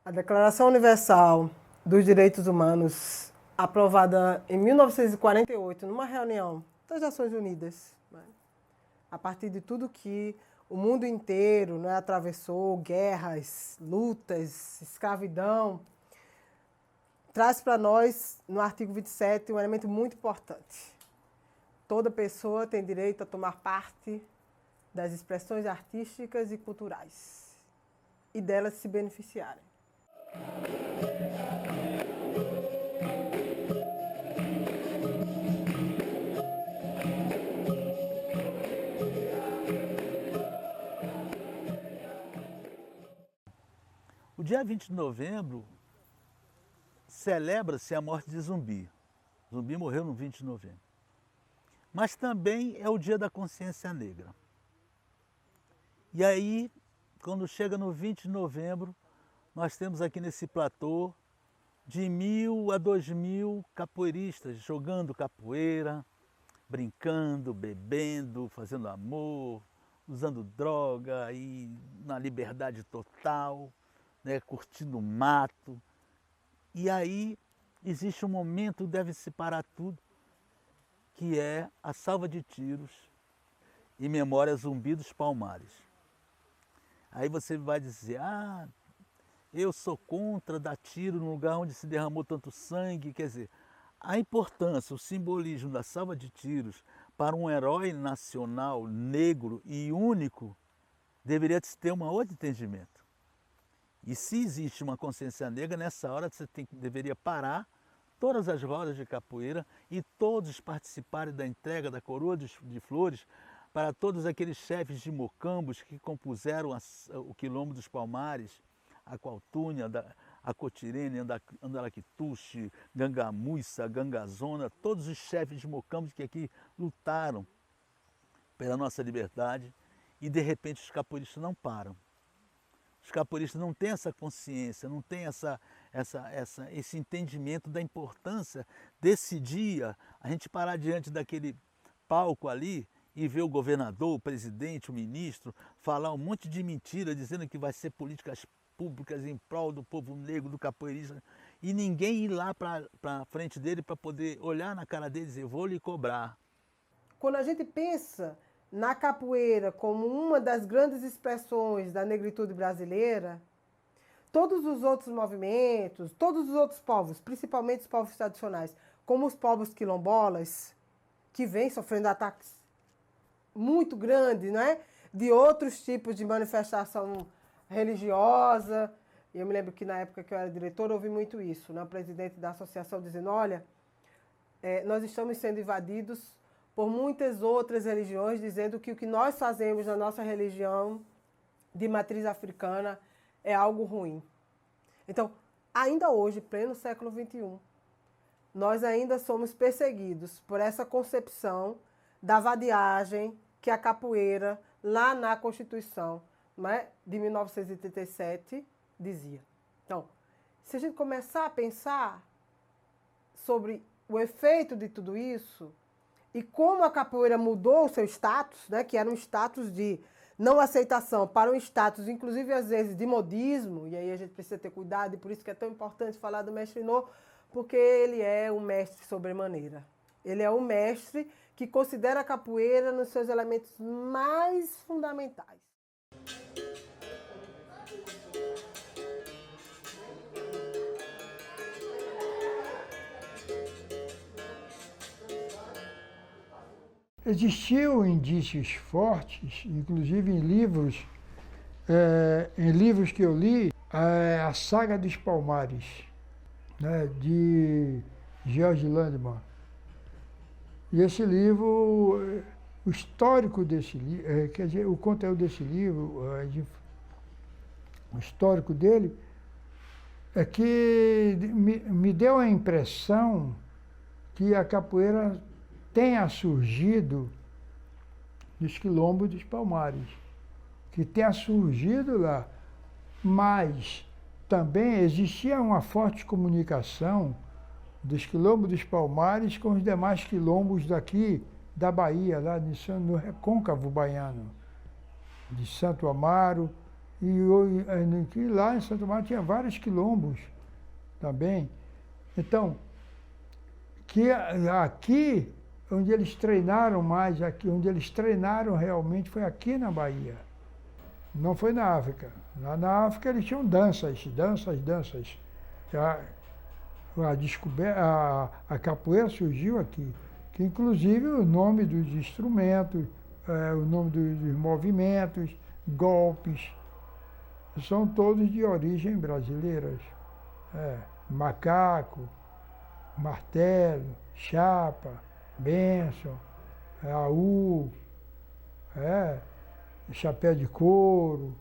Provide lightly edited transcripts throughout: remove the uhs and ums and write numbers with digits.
A Declaração Universal dos Direitos Humanos, aprovada em 1948, numa reunião das Nações Unidas, né? A partir de tudo que o mundo inteiro, né, atravessou, guerras, lutas, escravidão, traz para nós, no artigo 27, um elemento muito importante. Toda pessoa tem direito a tomar parte das expressões artísticas e culturais e delas se beneficiarem. O dia 20 de novembro celebra-se a morte de Zumbi. Zumbi morreu no 20 de novembro. Mas também é o dia da consciência negra. E aí, quando chega no 20 de novembro, nós temos aqui nesse platô de 1.000 a 2.000 capoeiristas jogando capoeira, brincando, bebendo, fazendo amor, usando droga e na liberdade total, né, curtindo o mato. E aí existe um momento que deve separar tudo, que é a salva de tiros em memória a Zumbi dos Palmares. Aí você vai dizer, eu sou contra dar tiro no lugar onde se derramou tanto sangue. Quer dizer, a importância, o simbolismo da salva de tiros para um herói nacional negro e único deveria ter um outro entendimento. E se existe uma consciência negra, nessa hora você deveria parar todas as rodas de capoeira e todos participarem da entrega da coroa de flores para todos aqueles chefes de mocambos que compuseram o Quilombo dos Palmares, a Qualtúnia, a Cotirene, Andalaquituxe, Gangamuiça, Gangazona, todos os chefes de mocambos que aqui lutaram pela nossa liberdade e de repente os capoeiristas não param. Os capoeiristas não têm essa consciência, não têm esse entendimento da importância desse dia, a gente parar diante daquele palco ali e ver o governador, o presidente, o ministro falar um monte de mentira, dizendo que vai ser políticas públicas em prol do povo negro, do capoeirista, e ninguém ir lá para a frente dele para poder olhar na cara dele e dizer, vou lhe cobrar. Quando a gente pensa na capoeira como uma das grandes expressões da negritude brasileira, todos os outros movimentos, todos os outros povos, principalmente os povos tradicionais, como os povos quilombolas, que vêm sofrendo ataques muito grandes, né, de outros tipos de manifestação religiosa. Eu me lembro que na época que eu era diretora, ouvi muito isso, né, o presidente da associação dizendo, olha, nós estamos sendo invadidos por muitas outras religiões, dizendo que o que nós fazemos na nossa religião de matriz africana é algo ruim. Então, ainda hoje, pleno século XXI, nós ainda somos perseguidos por essa concepção da vadiagem que a capoeira, lá na Constituição, né, de 1987, dizia. Então, se a gente começar a pensar sobre o efeito de tudo isso, e como a capoeira mudou o seu status, né, que era um status de não aceitação para um status, inclusive às vezes de modismo, e aí a gente precisa ter cuidado, e por isso que é tão importante falar do mestre Nô, porque ele é um mestre sobremaneira. Ele é um mestre que considera a capoeira nos seus elementos mais fundamentais. Existiam indícios fortes, inclusive em livros que eu li, a Saga dos Palmares, né, de George Landemann. E esse livro, o histórico desse livro, quer dizer, o conteúdo desse livro, o histórico dele, é que me deu a impressão que a capoeira tenha surgido nos quilombos dos Palmares, que tenha surgido lá, mas também existia uma forte comunicação dos quilombos dos Palmares com os demais quilombos daqui da Bahia, lá no Recôncavo Baiano, de Santo Amaro E lá em Santo Amaro tinha vários quilombos também. Então, aqui, onde eles treinaram mais, aqui, onde eles treinaram realmente, foi aqui na Bahia. Não foi na África. Lá na África eles tinham danças. A capoeira surgiu aqui, que inclusive o nome dos instrumentos, o nome dos movimentos, golpes, são todos de origem brasileiras. Macaco, martelo, chapa, bênção, aú, chapéu de couro.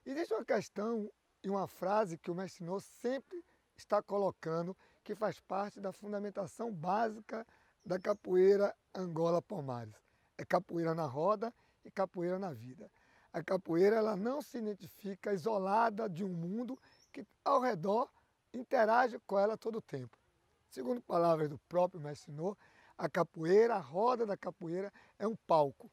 Existe uma questão e uma frase que o mestre Nô sempre está colocando, que faz parte da fundamentação básica da capoeira Angola Palmares. É capoeira na roda e capoeira na vida. A capoeira ela não se identifica isolada de um mundo que ao redor interage com ela todo o tempo. Segundo palavras do próprio mestre Nô, a capoeira, a roda da capoeira é um palco.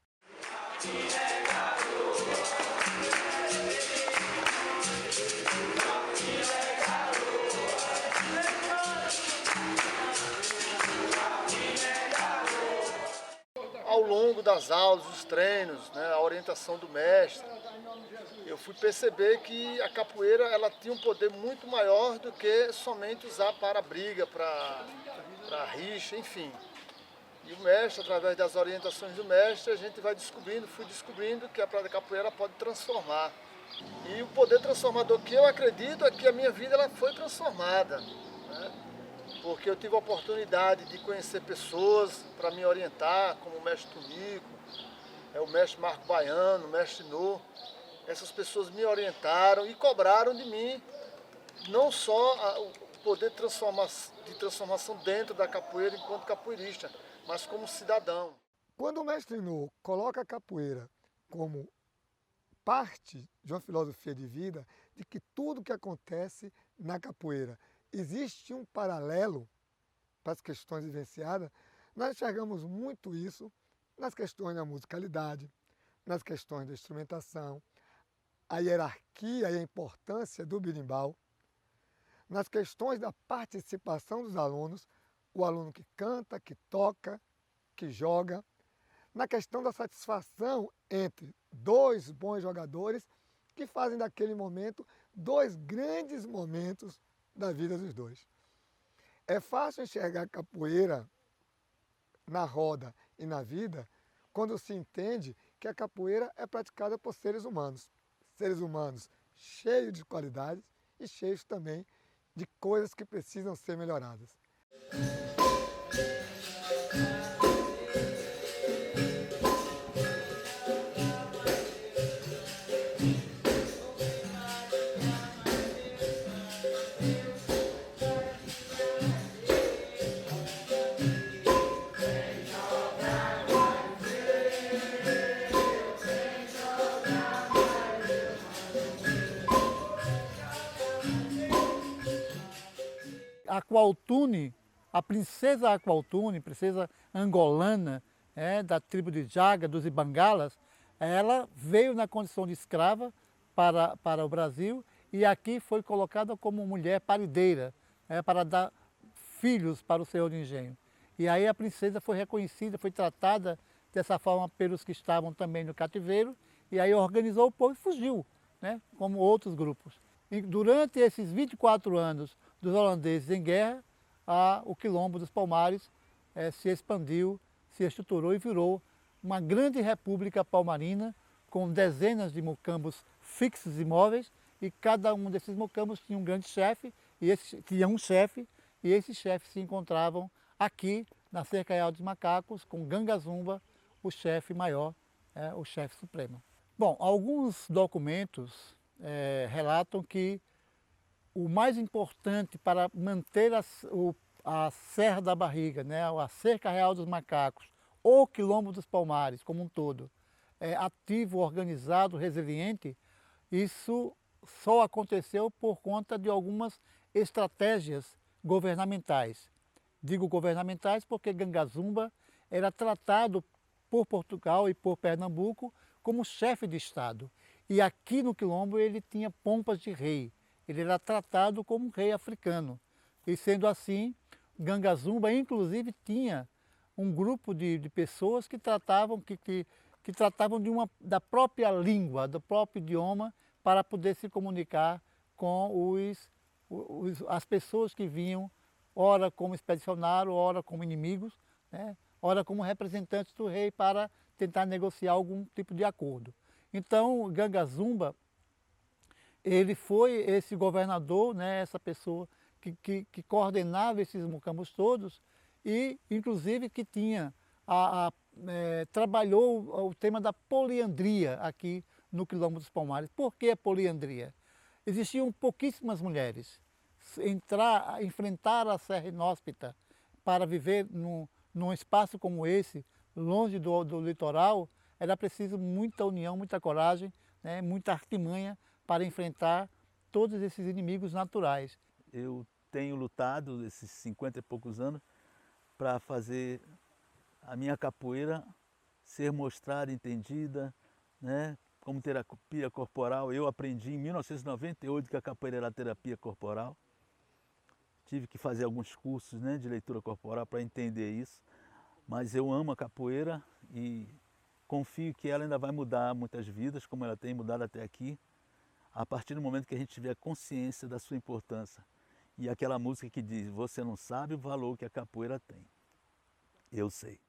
Ao longo das aulas, dos treinos, né, a orientação do mestre, eu fui perceber que a capoeira ela tinha um poder muito maior do que somente usar para briga, para rixa, enfim. E o mestre, através das orientações do mestre, a gente vai descobrindo, fui descobrindo que a capoeira pode transformar. E o poder transformador que eu acredito é que a minha vida ela foi transformada, né? Porque eu tive a oportunidade de conhecer pessoas para me orientar, como o mestre Tunico, o mestre Marco Baiano, o mestre Nô. Essas pessoas me orientaram e cobraram de mim não só o poder de transformação dentro da capoeira enquanto capoeirista, mas como cidadão. Quando o mestre Nô coloca a capoeira como parte de uma filosofia de vida, de que tudo que acontece na capoeira existe um paralelo para as questões vivenciadas, nós enxergamos muito isso nas questões da musicalidade, nas questões da instrumentação, a hierarquia e a importância do berimbau, nas questões da participação dos alunos, o aluno que canta, que toca, que joga, na questão da satisfação entre dois bons jogadores que fazem daquele momento dois grandes momentos da vida dos dois. É fácil enxergar capoeira na roda e na vida quando se entende que a capoeira é praticada por seres humanos cheios de qualidades e cheios também de coisas que precisam ser melhoradas. Aqualtune, a princesa Aqualtune, princesa angolana, da tribo de Jaga, dos Ibangalas, ela veio na condição de escrava para o Brasil e aqui foi colocada como mulher parideira, para dar filhos para o senhor de engenho. E aí a princesa foi reconhecida, foi tratada dessa forma pelos que estavam também no cativeiro, e aí organizou o povo e fugiu, como outros grupos. E durante esses 24 anos dos holandeses em guerra, o Quilombo dos Palmares se expandiu, se estruturou e virou uma grande república palmarina com dezenas de mocambos fixos e móveis, e cada um desses mocambos tinha um grande chefe, e esses chefes se encontravam aqui na Cerca Real dos Macacos com Ganga Zumba, o chefe maior, o chefe supremo. Bom, alguns documentos relatam que o mais importante para manter a Serra da Barriga, né, a Cerca Real dos Macacos, ou Quilombo dos Palmares como um todo, ativo, organizado, resiliente, isso só aconteceu por conta de algumas estratégias governamentais. Digo governamentais porque Gangazumba era tratado por Portugal e por Pernambuco como chefe de Estado. E aqui no Quilombo ele tinha pompas de rei, ele era tratado como um rei africano. E sendo assim, Gangazumba inclusive tinha um grupo de pessoas que tratavam, que tratavam da própria língua, do próprio idioma, para poder se comunicar com as pessoas que vinham, ora como expedicionário, ora como inimigos, né? Ora como representantes do rei para tentar negociar algum tipo de acordo. Então, Gangazumba, ele foi esse governador, né, essa pessoa que coordenava esses mucambos todos e, inclusive, que tinha trabalhou o tema da poliandria aqui no Quilombo dos Palmares. Por que a poliandria? Existiam pouquíssimas mulheres. Enfrentar a Serra Inóspita para viver num espaço como esse, longe do litoral, era preciso muita união, muita coragem, né, muita artimanha para enfrentar todos esses inimigos naturais. Eu tenho lutado esses 50 e poucos anos para fazer a minha capoeira ser mostrada, entendida, né, como terapia corporal. Eu aprendi em 1998 que a capoeira era terapia corporal. Tive que fazer alguns cursos, né, de leitura corporal para entender isso. Mas eu amo a capoeira e confio que ela ainda vai mudar muitas vidas, como ela tem mudado até aqui, a partir do momento que a gente tiver consciência da sua importância. E aquela música que diz, você não sabe o valor que a capoeira tem. Eu sei.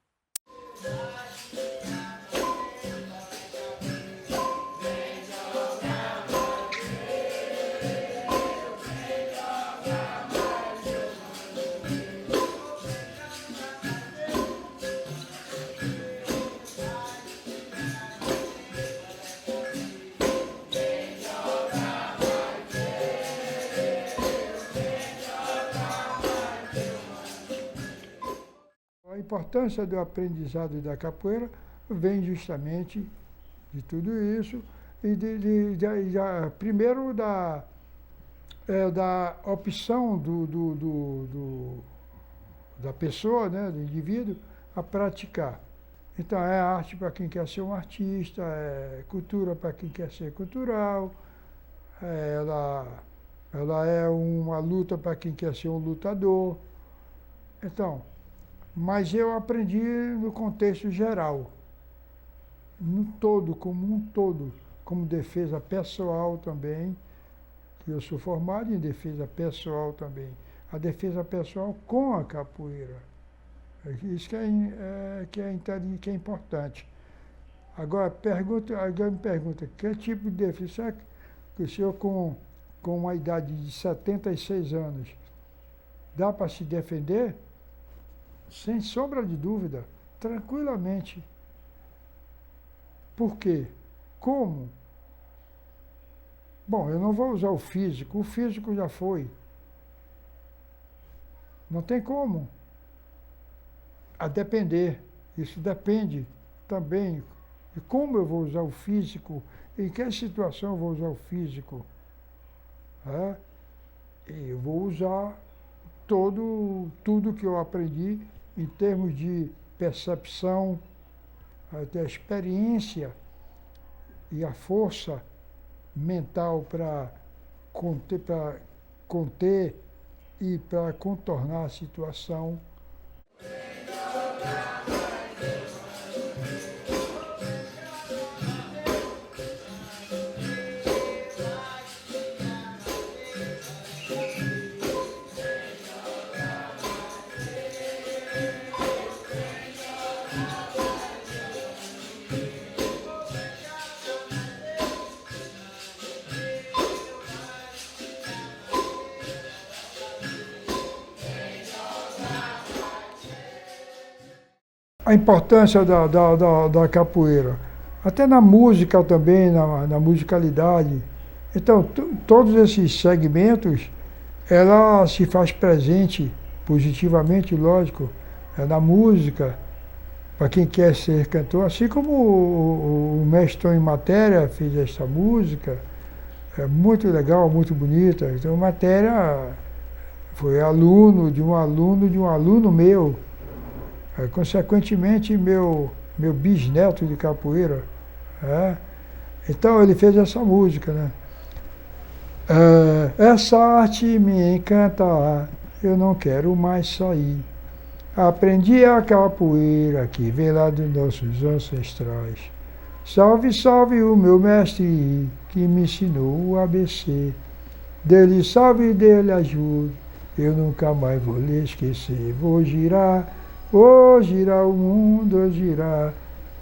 A importância do aprendizado da capoeira vem justamente de tudo isso e primeiro da opção da pessoa, né, do indivíduo, a praticar. Então é arte para quem quer ser um artista, é cultura para quem quer ser cultural, ela é uma luta para quem quer ser um lutador. Então, mas eu aprendi no contexto geral, no todo, como defesa pessoal também, que eu sou formado em defesa pessoal também. A defesa pessoal com a capoeira. Isso que é importante. Agora, alguém me pergunta, que tipo de defesa? Será que o senhor com uma idade de 76 anos dá para se defender? Sem sombra de dúvida, tranquilamente. Por quê? Como? Bom, eu não vou usar o físico já foi. Não tem como. A depender, isso depende também de como eu vou usar o físico, em que situação eu vou usar o físico. Eu vou usar tudo que eu aprendi em termos de percepção, a experiência e a força mental para conter e para contornar a situação. A importância da capoeira, até na música também, na musicalidade. Então, todos esses segmentos, ela se faz presente positivamente, lógico, na música, para quem quer ser cantor, assim como o mestre Tonho Matéria fez essa música, é muito legal, muito bonita. Então, Matéria foi aluno de um aluno meu, consequentemente, meu bisneto de capoeira. Então, ele fez essa música, né? Essa arte me encanta, eu não quero mais sair. Aprendi a capoeira que vem lá dos nossos ancestrais. Salve, salve o meu mestre que me ensinou o ABC. Dele salve, dele ajude, eu nunca mais vou lhe esquecer. Vou girar o mundo,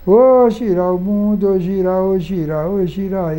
vou girar o mundo, vou girar, vou girar, vou girar,